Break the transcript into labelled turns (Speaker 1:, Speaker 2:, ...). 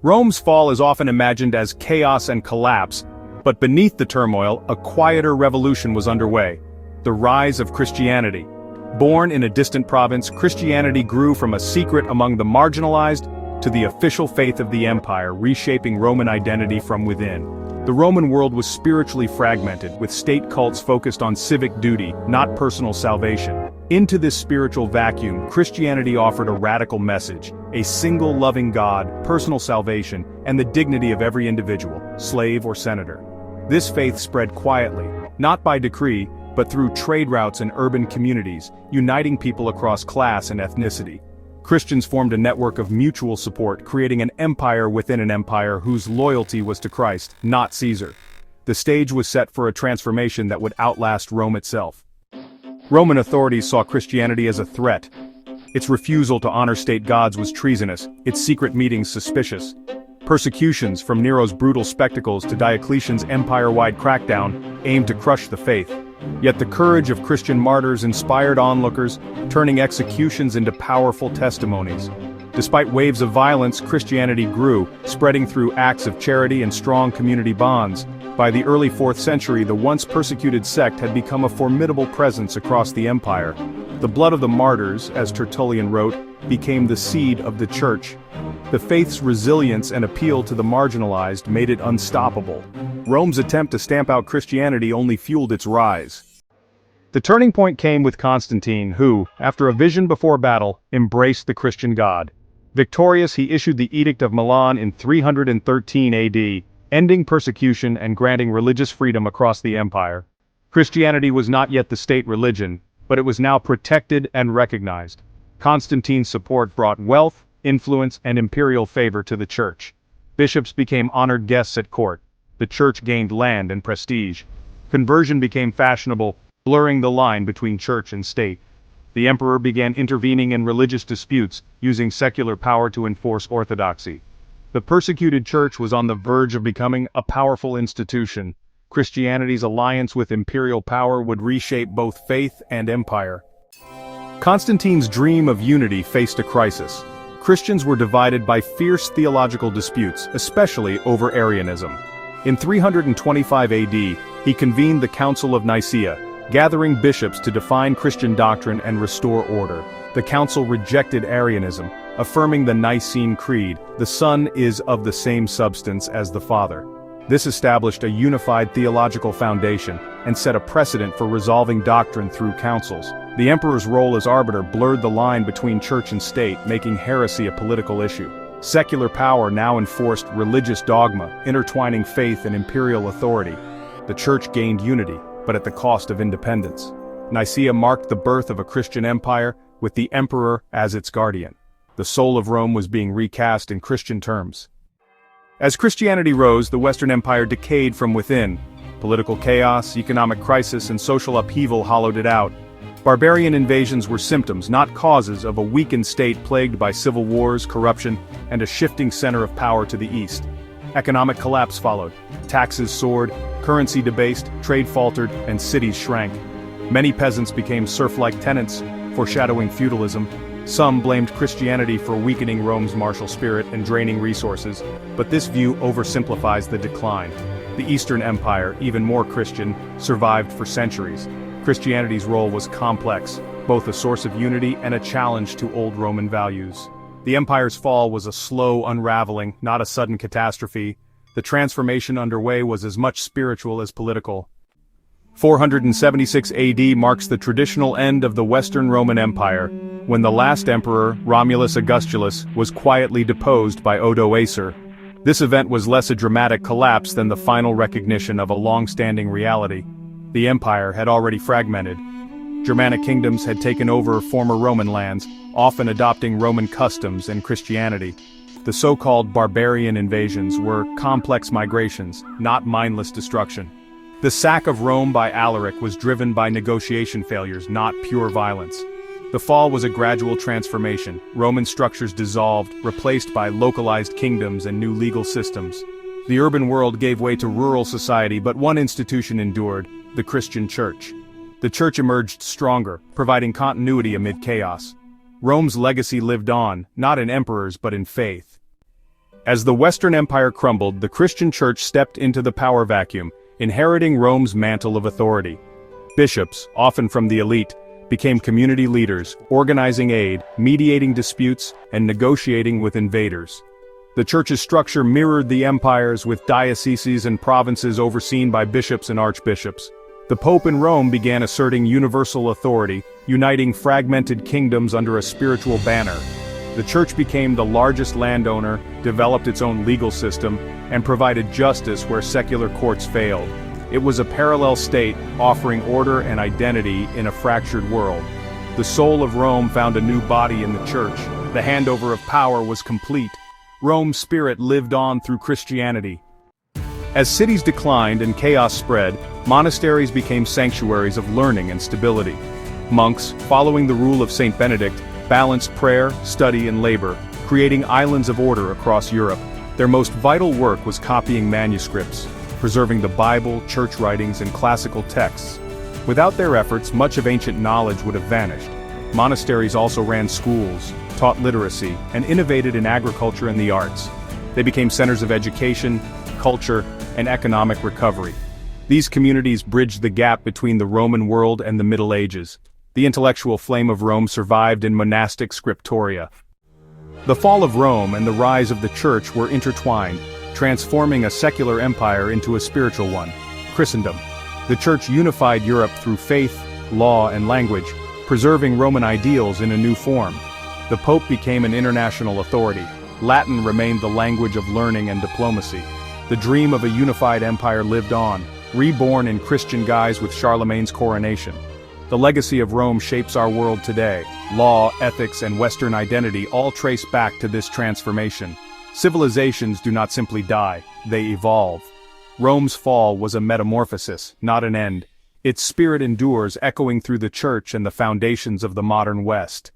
Speaker 1: Rome's fall is often imagined as chaos and collapse, but beneath the turmoil, a quieter revolution was underway: the rise of Christianity. Born in a distant province, Christianity grew from a secret among the marginalized to the official faith of the empire, reshaping Roman identity from within. The Roman world was spiritually fragmented, with state cults focused on civic duty, not personal salvation. Into this spiritual vacuum, Christianity offered a radical message: a single loving God, personal salvation, and the dignity of every individual, slave or senator. This faith spread quietly, not by decree, but through trade routes and urban communities, uniting people across class and ethnicity. Christians formed a network of mutual support, creating an empire within an empire whose loyalty was to Christ, not Caesar. The stage was set for a transformation that would outlast Rome itself. Roman authorities saw Christianity as a threat. Its refusal to honor state gods was treasonous, its secret meetings suspicious. Persecutions, from Nero's brutal spectacles to Diocletian's empire-wide crackdown, aimed to crush the faith. Yet the courage of Christian martyrs inspired onlookers, turning executions into powerful testimonies. Despite waves of violence, Christianity grew, spreading through acts of charity and strong community bonds. By the early 4th century, the once persecuted sect had become a formidable presence across the empire. The blood of the martyrs, as Tertullian wrote, became the seed of the church. The faith's resilience and appeal to the marginalized made it unstoppable. Rome's attempt to stamp out Christianity only fueled its rise. The turning point came with Constantine, who, after a vision before battle, embraced the Christian God. Victorious, he issued the Edict of Milan in 313 AD, ending persecution and granting religious freedom across the empire. Christianity was not yet the state religion, but it was now protected and recognized. Constantine's support brought wealth, influence, and imperial favor to the church. Bishops became honored guests at court. The church gained land and prestige. Conversion became fashionable, blurring the line between church and state. The emperor began intervening in religious disputes, using secular power to enforce orthodoxy. The persecuted church was on the verge of becoming a powerful institution. Christianity's alliance with imperial power would reshape both faith and empire. Constantine's dream of unity faced a crisis. Christians were divided by fierce theological disputes, especially over Arianism. In 325 AD, he convened the Council of Nicaea, gathering bishops to define Christian doctrine and restore order. The council rejected Arianism, affirming the Nicene Creed: the Son is of the same substance as the Father. This established a unified theological foundation and set a precedent for resolving doctrine through councils. The emperor's role as arbiter blurred the line between church and state, making heresy a political issue. Secular power now enforced religious dogma, intertwining faith and imperial authority. The church gained unity, but at the cost of independence. Nicaea marked the birth of a Christian empire, with the emperor as its guardian. The soul of Rome was being recast in Christian terms. As Christianity rose, the Western Empire decayed from within. Political chaos, economic crisis, and social upheaval hollowed it out. Barbarian invasions were symptoms, not causes, of a weakened state plagued by civil wars, corruption, and a shifting center of power to the east. Economic collapse followed. Taxes soared, currency debased, trade faltered, and cities shrank. Many peasants became serf-like tenants, foreshadowing feudalism. Some blamed Christianity for weakening Rome's martial spirit and draining resources, but this view oversimplifies the decline. The Eastern Empire, even more Christian, survived for centuries. Christianity's role was complex, both a source of unity and a challenge to old Roman values. The empire's fall was a slow unraveling, not a sudden catastrophe. The transformation underway was as much spiritual as political. 476 AD marks the traditional end of the Western Roman Empire, when the last emperor, Romulus Augustulus, was quietly deposed by Odoacer. This event was less a dramatic collapse than the final recognition of a long-standing reality. The empire had already fragmented. Germanic kingdoms had taken over former Roman lands, often adopting Roman customs and Christianity. The so-called barbarian invasions were complex migrations, not mindless destruction. The sack of Rome by Alaric was driven by negotiation failures, not pure violence. The fall was a gradual transformation. Roman structures dissolved, replaced by localized kingdoms and new legal systems. The urban world gave way to rural society, but one institution endured: the Christian Church. The Church emerged stronger, providing continuity amid chaos. Rome's legacy lived on, not in emperors but in faith. As the Western Empire crumbled, the Christian Church stepped into the power vacuum, inheriting Rome's mantle of authority. Bishops, often from the elite, became community leaders, organizing aid, mediating disputes, and negotiating with invaders. The Church's structure mirrored the empires, with dioceses and provinces overseen by bishops and archbishops. The Pope in Rome began asserting universal authority, uniting fragmented kingdoms under a spiritual banner. The Church became the largest landowner, developed its own legal system, and provided justice where secular courts failed. It was a parallel state, offering order and identity in a fractured world. The soul of Rome found a new body in the Church. The handover of power was complete. Rome's spirit lived on through Christianity. As cities declined and chaos spread, monasteries became sanctuaries of learning and stability. Monks, following the rule of Saint Benedict, balanced prayer, study, and labor, creating islands of order across Europe. Their most vital work was copying manuscripts, preserving the Bible, church writings, and classical texts. Without their efforts, much of ancient knowledge would have vanished. Monasteries also ran schools, taught literacy, and innovated in agriculture and the arts. They became centers of education, culture, and economic recovery. These communities bridged the gap between the Roman world and the Middle Ages. The intellectual flame of Rome survived in monastic scriptoria. The fall of Rome and the rise of the Church were intertwined, transforming a secular empire into a spiritual one, Christendom. The Church unified Europe through faith, law, and language, preserving Roman ideals in a new form. The Pope became an international authority. Latin remained the language of learning and diplomacy. The dream of a unified empire lived on, reborn in Christian guise with Charlemagne's coronation. The legacy of Rome shapes our world today. Law, ethics, and Western identity all trace back to this transformation. Civilizations do not simply die, they evolve. Rome's fall was a metamorphosis, not an end. Its spirit endures, echoing through the Church and the foundations of the modern West.